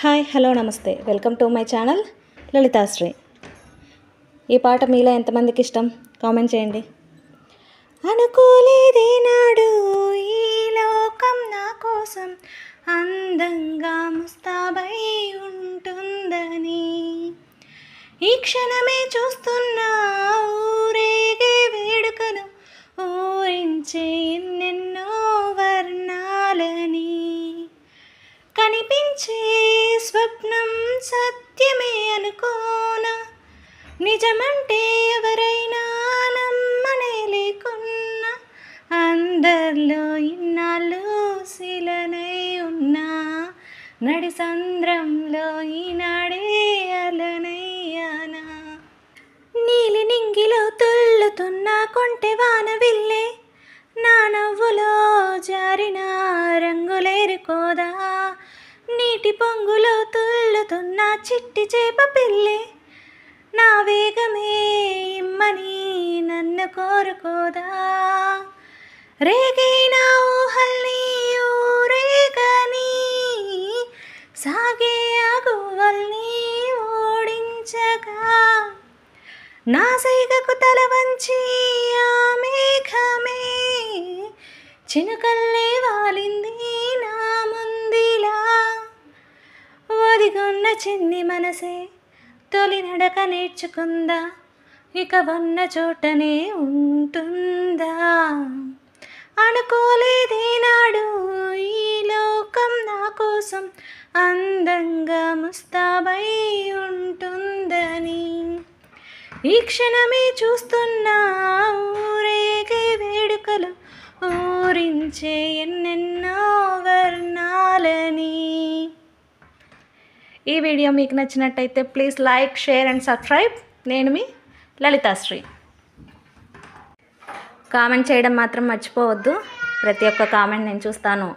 Hi hello నమస్తే welcome to my channel Lalithasri. ఈ పాట మీలో ఎంతమందికి ఇష్టం కామెంట్ చేయండి. అనుకోలేదే నాడు ఈ లోకం నా కోసం అందంగా ముస్తాబై ఉంటుందని, ఈ క్షణమే చూస్తున్నా ఊరేగే వేడుకను ఊరించే ఎన్నెన్నో వర్ణాలని, కనిపించే స్వప్నం సత్యమే అనుకోనా, నిజమంటే ఎవరైనా నమ్మనే లేకున్నా, అందరిలో ఇన్నాళ్ళు శిలనై ఉన్నా, నడి సంద్రంలో ఈనాడే అలనయ్యానా, నీలి నింగిలో తుల్లుతున్న కొంటె వాన విల్లే, నా నవ్వులో జారిన రంగులేరుకోదా, నీటి పొంగులో తుల్లుతున్న చిట్టి చేప పిల్లే, నా వేగమే ఇమ్మని నన్ను కోరుకోదా, రేగే నా ఊహల్ని ఊరేగని సాగే ఆగువల్ని ఓడించగా, నా సైగకు తల వంచి ఆ మేఘమే చినుకల్లే వాలింది నా ముందిలా, ఒదిగొన్న చిన్ని మనసే తొలి నడక నేర్చుకుందా, ఇక ఉన్న చోటనే ఉంటుందా, అనుకోలేదే నాడు ఈ లోకం నా కోసం అందంగా ముస్తాబై ఉంటుందని, ఈ క్షణమే చూస్తున్నా ఊరేగే వేడుకలు ఊరించే ఎన్నెన్నో వర్ణాలని. ఈ వీడియో మీకు నచ్చినట్టయితే please like, share and subscribe. నేను మీ లలితాశ్రీ. కామెంట్ చేయడం మాత్రం మర్చిపోవద్దు. ప్రతి ఒక్క కామెంట్ నేను చూస్తాను.